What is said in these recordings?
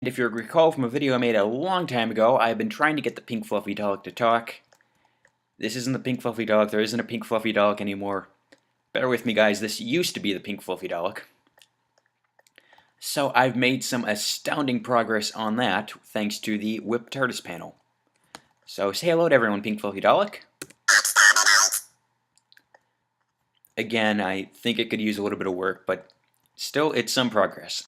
If you recall from a video I made a long time ago, I've been trying to get the pink fluffy Dalek to talk. This isn't the pink fluffy Dalek, there isn't a pink fluffy Dalek anymore. Bear with me guys, this used to be the pink fluffy Dalek. So I've made some astounding progress on that, thanks to the WIP TARDIS panel. So say hello to everyone, pink fluffy Dalek. Again, I think it could use a little bit of work, but still, it's some progress.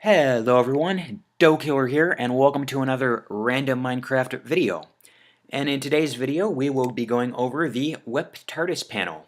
Hello everyone, Killer here, and welcome to another random Minecraft video. And in today's video, we will be going over the WIP TARDIS panel.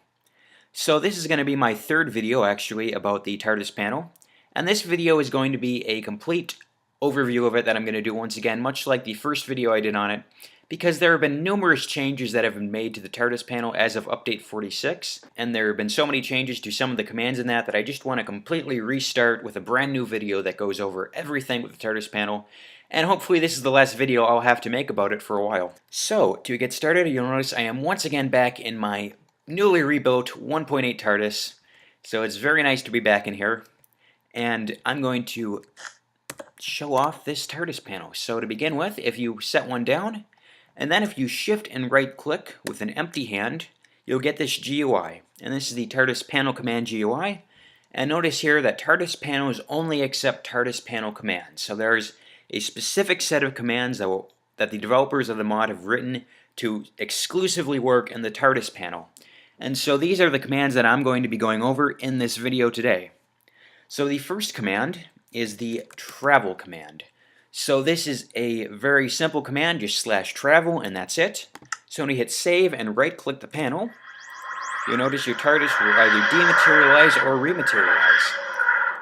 So this is going to be my third video, actually, about the TARDIS panel. And this video is going to be a complete overview of it that I'm going to do once again, much like the first video I did on it, because there have been numerous changes that have been made to the TARDIS panel as of update 46, and there have been so many changes to some of the commands in that I just want to completely restart with a brand new video that goes over everything with the TARDIS panel, and hopefully this is the last video I'll have to make about it for a while. So, to get started, you'll notice I am once again back in my newly rebuilt 1.8 TARDIS, so it's very nice to be back in here, and I'm going to show off this TARDIS panel. So to begin with, if you set one down, and then if you shift and right click with an empty hand, you'll get this GUI. And this is the TARDIS panel command GUI. And notice here that TARDIS panels only accept TARDIS panel commands. So there's a specific set of commands that the developers of the mod have written to exclusively work in the TARDIS panel. And so these are the commands that I'm going to be going over in this video today. So the first command is the travel command. So this is a very simple command, just /travel, and that's it. So when you hit save and right click the panel, you'll notice your TARDIS will either dematerialize or rematerialize.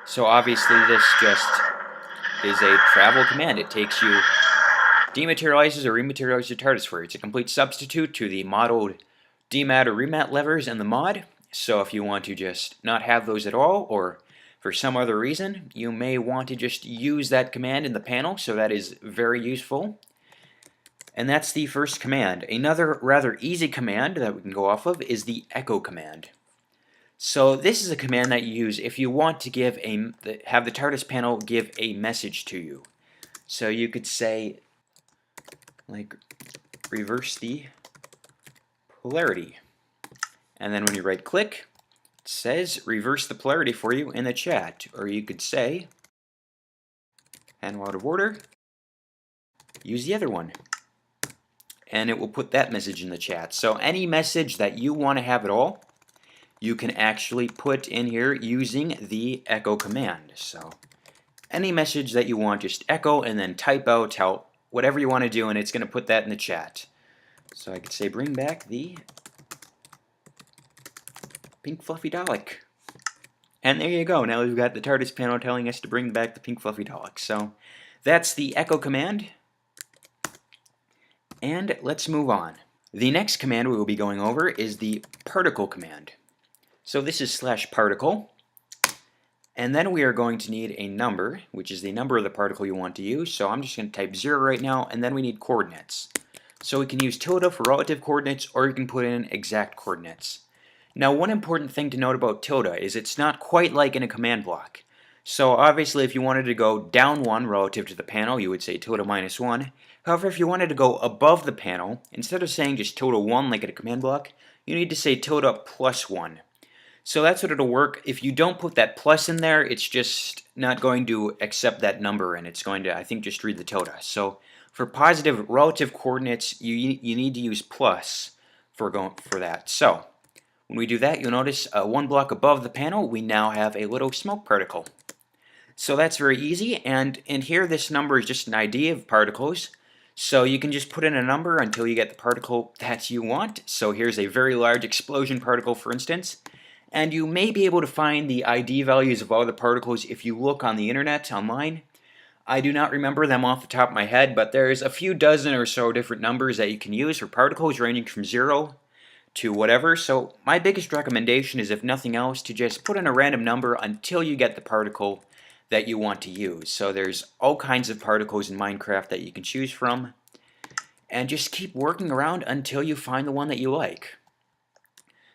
So obviously this just is a travel command. It takes you, dematerializes or rematerializes your TARDIS for you. It's a complete substitute to the modeled demat or remat levers in the mod. So if you want to just not have those at all, or for some other reason, you may want to just use that command in the panel, so that is very useful. And that's the first command. Another rather easy command that we can go off of is the echo command. So this is a command that you use if you want to have the TARDIS panel give a message to you. So you could say, like, reverse the polarity. And then when you right click, it says reverse the polarity for you in the chat. Or you could say, handle out of order, use the other one. And it will put that message in the chat. So any message that you want to have at all, you can actually put in here using the echo command. So any message that you want, just echo and then type out whatever you want to do, and it's going to put that in the chat. So I could say bring back the pink fluffy Dalek. And there you go. Now we've got the TARDIS panel telling us to bring back the pink fluffy Dalek. So that's the echo command. And let's move on. The next command we will be going over is the particle command. So this is /particle. And then we are going to need a number, which is the number of the particle you want to use. So I'm just going to type 0 right now, and then we need coordinates. So we can use tilde for relative coordinates, or you can put in exact coordinates. Now, one important thing to note about tilde is it's not quite like in a command block. So obviously if you wanted to go down 1 relative to the panel, you would say tilde -1. However, if you wanted to go above the panel, instead of saying just tilde 1 like in a command block, you need to say tilde +1. So that's what it'll work. If you don't put that plus in there, it's just not going to accept that number, and it's going to, I think, just read the tilde. So for positive relative coordinates, you need to use plus for that. So when we do that, you'll notice 1 block above the panel, we now have a little smoke particle. So that's very easy, and in here this number is just an idea of particles. So you can just put in a number until you get the particle that you want. So here's a very large explosion particle, for instance. And you may be able to find the ID values of all the particles if you look on the internet, online. I do not remember them off the top of my head, but there's a few dozen or so different numbers that you can use for particles ranging from 0 to whatever. So my biggest recommendation is, if nothing else, to just put in a random number until you get the particle that you want to use. So there's all kinds of particles in Minecraft that you can choose from, and just keep working around until you find the one that you like.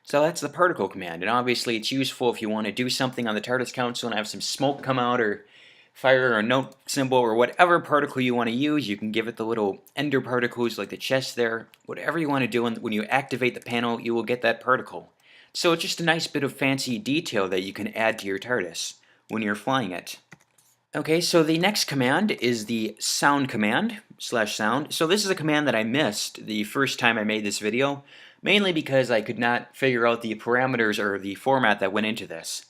So that's the particle command, and obviously it's useful if you want to do something on the TARDIS Council and have some smoke come out, or fire or note symbol or whatever particle you want to use. You can give it the little ender particles like the chest there. Whatever you want to do, and when you activate the panel, you will get that particle. So it's just a nice bit of fancy detail that you can add to your TARDIS when you're flying it. Okay, so the next command is the sound command, /sound. So this is a command that I missed the first time I made this video, mainly because I could not figure out the parameters or the format that went into this.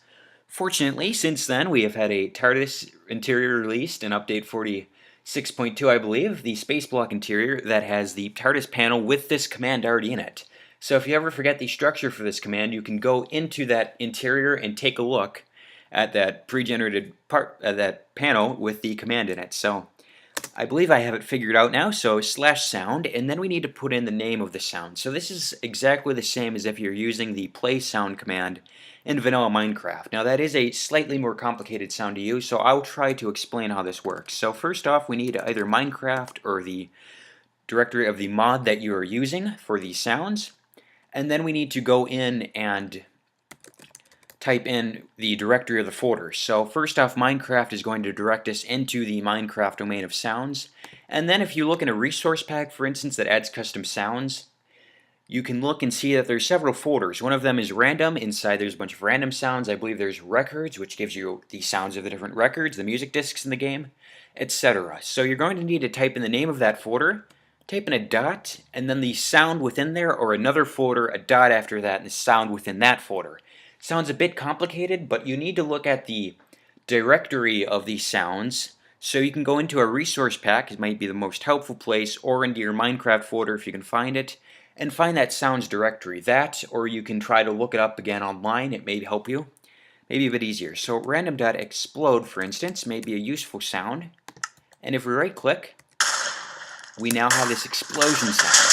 Fortunately, since then, we have had a TARDIS interior released in update 46.2, I believe, the space block interior that has the TARDIS panel with this command already in it. So if you ever forget the structure for this command, you can go into that interior and take a look at that pre-generated part of that panel with the command in it. So I believe I have it figured out now. So /sound, and then we need to put in the name of the sound. So this is exactly the same as if you're using the play sound command in vanilla Minecraft. Now that is a slightly more complicated sound to use, so I'll try to explain how this works. So first off, we need either Minecraft or the directory of the mod that you are using for these sounds, and then we need to go in and type in the directory of the folder. So first off, Minecraft is going to direct us into the Minecraft domain of sounds, and then if you look in a resource pack, for instance, that adds custom sounds, you can look and see that there's several folders. One of them is random. Inside there's a bunch of random sounds. I believe there's records, which gives you the sounds of the different records, the music discs in the game, etc. So you're going to need to type in the name of that folder, type in a dot, and then the sound within there, or another folder, a dot after that, and the sound within that folder. Sounds a bit complicated, but you need to look at the directory of these sounds. So you can go into a resource pack, it might be the most helpful place, or into your Minecraft folder if you can find it, and find that sounds directory. That, or you can try to look it up again online, it may help you. Maybe a bit easier. So random.explode, for instance, may be a useful sound. And if we right click, we now have this explosion sound.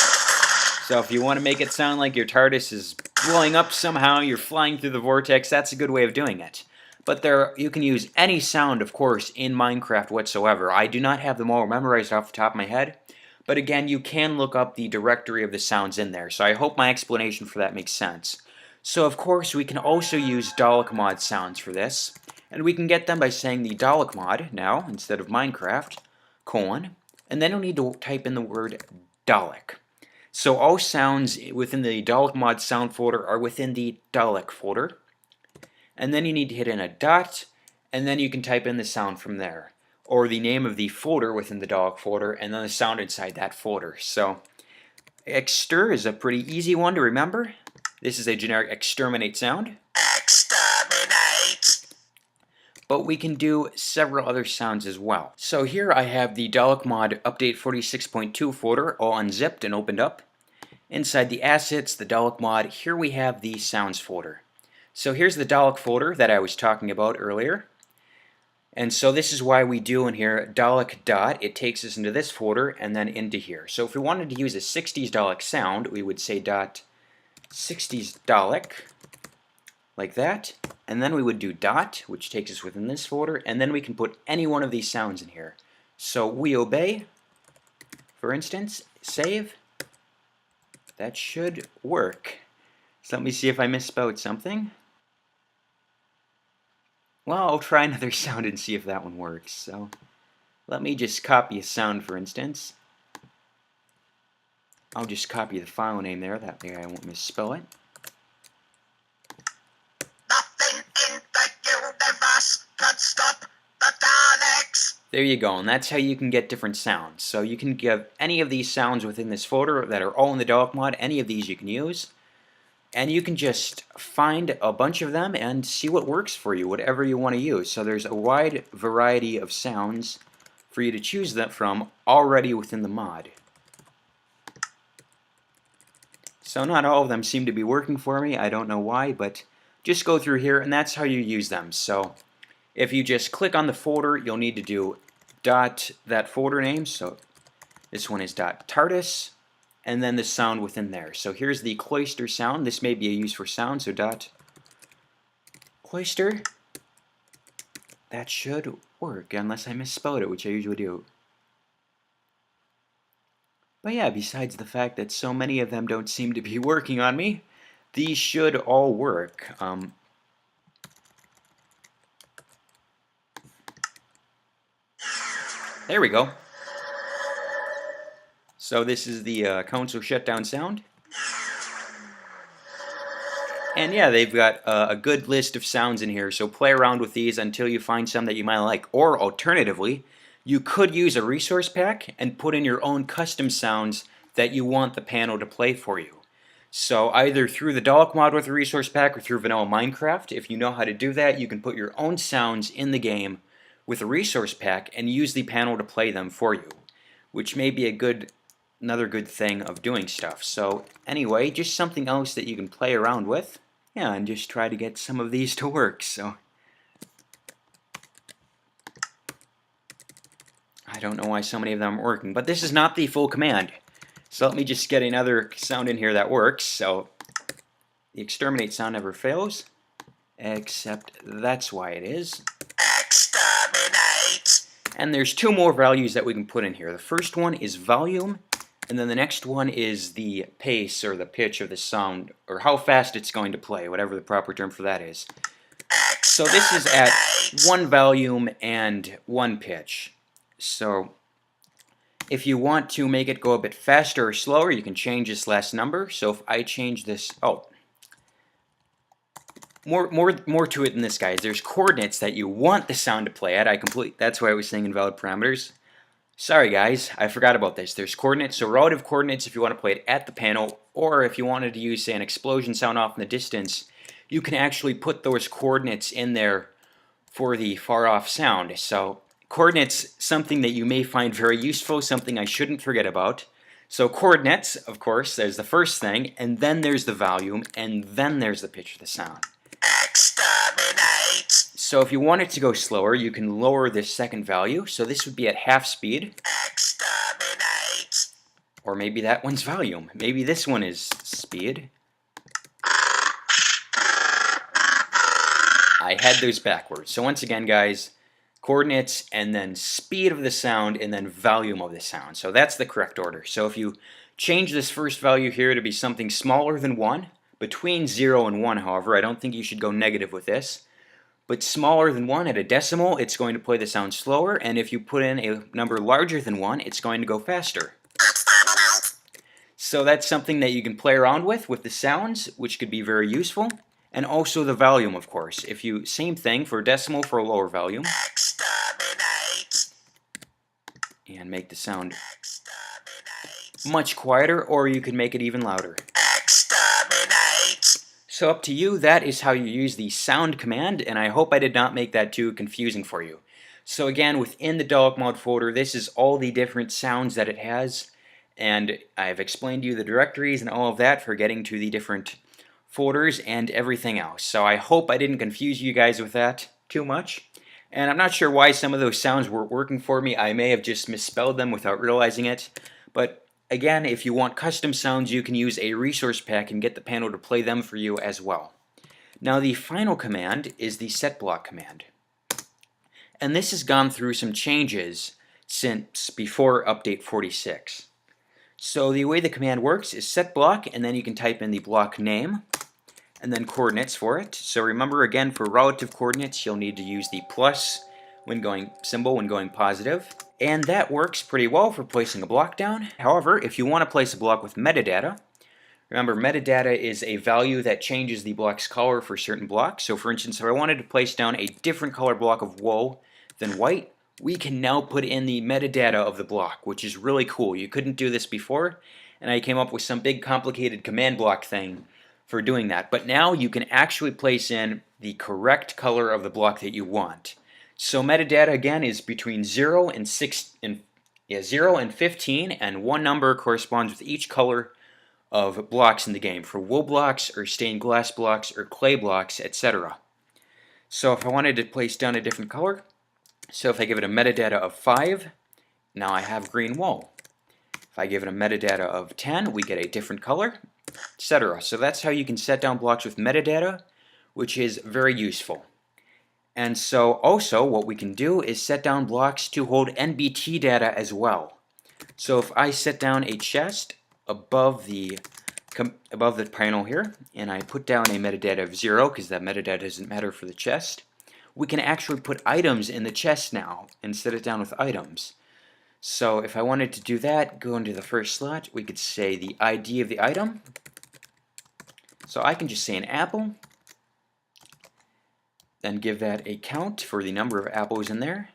So if you want to make it sound like your TARDIS is blowing up somehow, you're flying through the vortex, that's a good way of doing it. But you can use any sound, of course, in Minecraft whatsoever. I do not have them all memorized off the top of my head. But again, you can look up the directory of the sounds in there. So I hope my explanation for that makes sense. So of course, we can also use Dalek mod sounds for this. And we can get them by saying the Dalek mod now, instead of Minecraft, : and then you'll need to type in the word Dalek. So all sounds within the Dalek mod sound folder are within the Dalek folder. And then you need to hit in a dot, and then you can type in the sound from there, or the name of the folder within the Dalek folder, and then the sound inside that folder. So exter is a pretty easy one to remember. This is a generic exterminate sound. Exterminate! But we can do several other sounds as well. So here I have the Dalek mod update 46.2 folder all unzipped and opened up. Inside the assets, the Dalek mod, here we have the sounds folder. So here's the Dalek folder that I was talking about earlier. And so this is why we do in here Dalek dot. It takes us into this folder and then into here. So if we wanted to use a 60s Dalek sound, we would say dot 60s Dalek, like that. And then we would do dot, which takes us within this folder, and then we can put any one of these sounds in here. So we obey, for instance, save. That should work. So let me see if I misspelled something. Well, I'll try another sound and see if that one works. So let me just copy a sound, for instance. I'll just copy the file name there, that way I won't misspell it. Nothing in the universe could stop the Daleks! There you go, and that's how you can get different sounds. So you can give any of these sounds within this folder that are all in the Dalek mod, any of these you can use. And you can just find a bunch of them and see what works for you, whatever you want to use. So there's a wide variety of sounds for you to choose them from already within the mod. So not all of them seem to be working for me. I don't know why, but just go through here and that's how you use them. So if you just click on the folder, you'll need to do dot that folder name. So this one is dot TARDIS. And then the sound within there. So here's the cloister sound. This may be a use for sound, so dot cloister. That should work, unless I misspelled it, which I usually do. But yeah, besides the fact that so many of them don't seem to be working on me, these should all work. There we go. So this is the console shutdown sound. And yeah, they've got a good list of sounds in here, so play around with these until you find some that you might like. Or alternatively, you could use a resource pack and put in your own custom sounds that you want the panel to play for you. So either through the Dalek mod with a resource pack or through vanilla Minecraft, if you know how to do that, you can put your own sounds in the game with a resource pack and use the panel to play them for you, which may be another good thing of doing stuff. So anyway, just something else that you can play around with. Yeah, and just try to get some of these to work. So I don't know why so many of them aren't working, but this is not the full command. So let me just get another sound in here that works. So the exterminate sound never fails, except that's why it is. Exterminate! And there's two more values that we can put in here. The first one is volume, and then the next one is the pace or the pitch of the sound, or how fast it's going to play, whatever the proper term for that is. So this is at 1 volume and 1 pitch. So if you want to make it go a bit faster or slower, you can change this last number. So if I change this, more to it than this, guys. There's coordinates that you want the sound to play at. That's why I was saying invalid parameters. Sorry guys, I forgot about this. There's coordinates, so relative coordinates if you want to play it at the panel, or if you wanted to use, say, an explosion sound off in the distance, you can actually put those coordinates in there for the far off sound. So coordinates, something that you may find very useful, something I shouldn't forget about. So coordinates, of course, there's the first thing, and then there's the volume, and then there's the pitch of the sound. Exterminate! So if you want it to go slower, you can lower this second value. So this would be at half speed. Exterminate! Or maybe that one's volume. Maybe this one is speed. I had those backwards. So once again, guys, coordinates and then speed of the sound and then volume of the sound. So that's the correct order. So if you change this first value here to be something smaller than 1, between 0 and 1, however, I don't think you should go negative with this. But smaller than 1 at a decimal, it's going to play the sound slower, and if you put in a number larger than 1, it's going to go faster. So that's something that you can play around with the sounds, which could be very useful. And also the volume, of course. If you, same thing for a decimal for a lower volume. Exterminate! And make the sound much quieter, or you can make it even louder. So up to you, that is how you use the sound command, and I hope I did not make that too confusing for you. So again, within the Dalek mod folder, this is all the different sounds that it has, and I've explained to you the directories and all of that for getting to the different folders and everything else. So I hope I didn't confuse you guys with that too much. And I'm not sure why some of those sounds weren't working for me. I may have just misspelled them without realizing it, but again, if you want custom sounds, you can use a resource pack and get the panel to play them for you as well. Now the final command is the setblock command. And this has gone through some changes since before update 46. So the way the command works is setblock, and then you can type in the block name and then coordinates for it. So remember, again, for relative coordinates, you'll need to use the plus symbol when going positive. And that works pretty well for placing a block down. However, if you want to place a block with metadata, remember metadata is a value that changes the block's color for certain blocks. So for instance, if I wanted to place down a different color block of wool than white, we can now put in the metadata of the block, which is really cool. You couldn't do this before, and I came up with some big complicated command block thing for doing that. But now you can actually place in the correct color of the block that you want. So metadata again is between 0 and 15, and one number corresponds with each color of blocks in the game for wool blocks or stained glass blocks or clay blocks, etc. So if I wanted to place down a different color, so if I give it a metadata of 5, now I have green wool. If I give it a metadata of 10, we get a different color, etc. So that's how you can set down blocks with metadata, which is very useful. And so also what we can do is set down blocks to hold NBT data as well. So if I set down a chest above the panel here, and I put down a metadata of 0, because that metadata doesn't matter for the chest, we can actually put items in the chest now and set it down with items. So if I wanted to do that, go into the first slot, we could say the ID of the item. So I can just say an apple, then give that a count for the number of apples in there.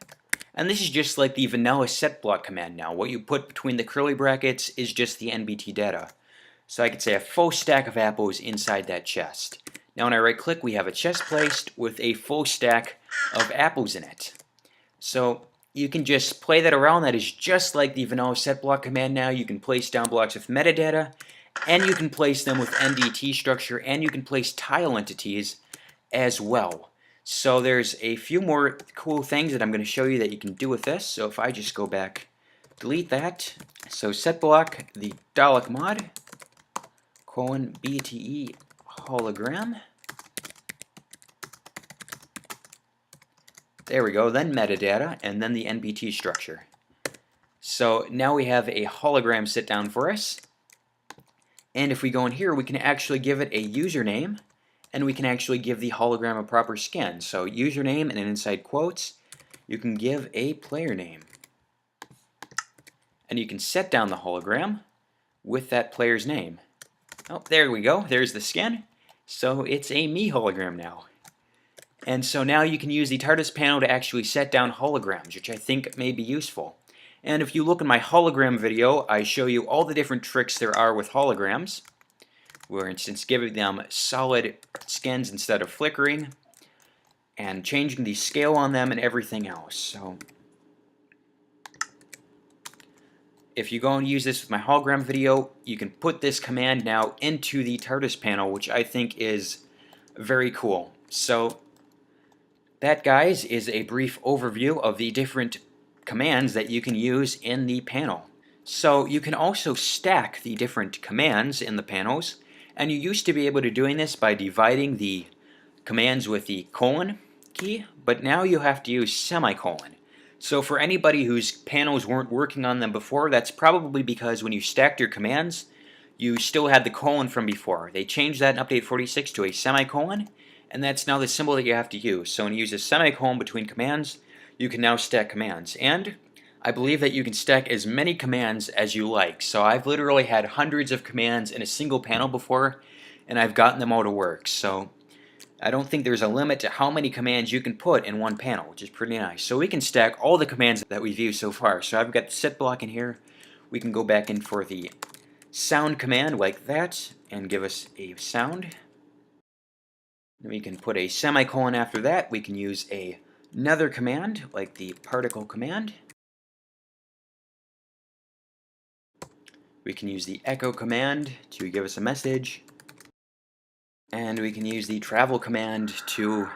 And this is just like the vanilla setblock command now. What you put between the curly brackets is just the NBT data. So I could say a full stack of apples inside that chest. Now when I right click, we have a chest placed with a full stack of apples in it. So you can just play that around. That is just like the vanilla setblock command now. You can place down blocks with metadata, and you can place them with NDT structure, and you can place tile entities as well. So there's a few more cool things that I'm going to show you that you can do with this. So if I just go back, delete that. So setblock, the Dalek mod, BTE hologram. There we go, then metadata, and then the NBT structure. So now we have a hologram sit down for us. And if we go in here, we can actually give it a username, and we can actually give the hologram a proper skin. So username, and then inside quotes, you can give a player name. And you can set down the hologram with that player's name. Oh, there we go, there's the skin. So it's a me hologram now. And so now you can use the TARDIS panel to actually set down holograms, which I think may be useful. And if you look in my hologram video, I show you all the different tricks there are with holograms. For instance, giving them solid skins instead of flickering, and changing the scale on them and everything else. So if you go and use this with my hologram video, you can put this command now into the TARDIS panel, which I think is very cool. So that, guys, is a brief overview of the different commands that you can use in the panel. So you can also stack the different commands in the panels, and you used to be able to doing this by dividing the commands with the colon key, but now you have to use semicolon. So for anybody whose panels weren't working on them before, that's probably because when you stacked your commands, you still had the colon from before. They changed that in Update 46 to a semicolon, and that's now the symbol that you have to use. So when you use a semicolon between commands, you can now stack commands. And I believe that you can stack as many commands as you like. So I've literally had hundreds of commands in a single panel before, and I've gotten them all to work. So I don't think there's a limit to how many commands you can put in one panel, which is pretty nice. So we can stack all the commands that we've used so far. So I've got the set block in here. We can go back in for the sound command like that and give us a sound. Then we can put a semicolon after that. We can use another command like the particle command. We can use the echo command to give us a message. And we can use the travel command to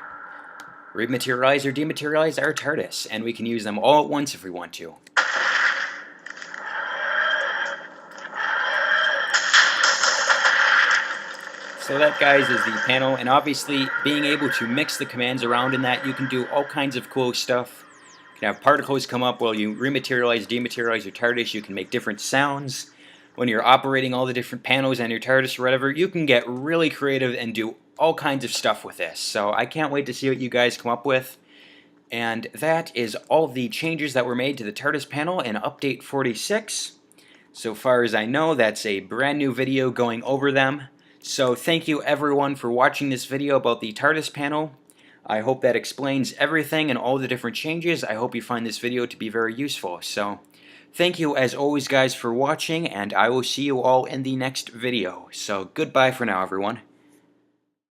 rematerialize or dematerialize our TARDIS. And we can use them all at once if we want to. So that, guys, is the panel, and obviously being able to mix the commands around in that, you can do all kinds of cool stuff. You can have particles come up while you rematerialize, dematerialize your TARDIS. You can make different sounds when you're operating all the different panels on your TARDIS or whatever. You can get really creative and do all kinds of stuff with this. So I can't wait to see what you guys come up with. And that is all the changes that were made to the TARDIS panel in Update 46. So far as I know, that's a brand new video going over them. So thank you everyone for watching this video about the TARDIS panel. I hope that explains everything and all the different changes. I hope you find this video to be very useful. So thank you as always, guys, for watching, and I will see you all in the next video. So goodbye for now, everyone.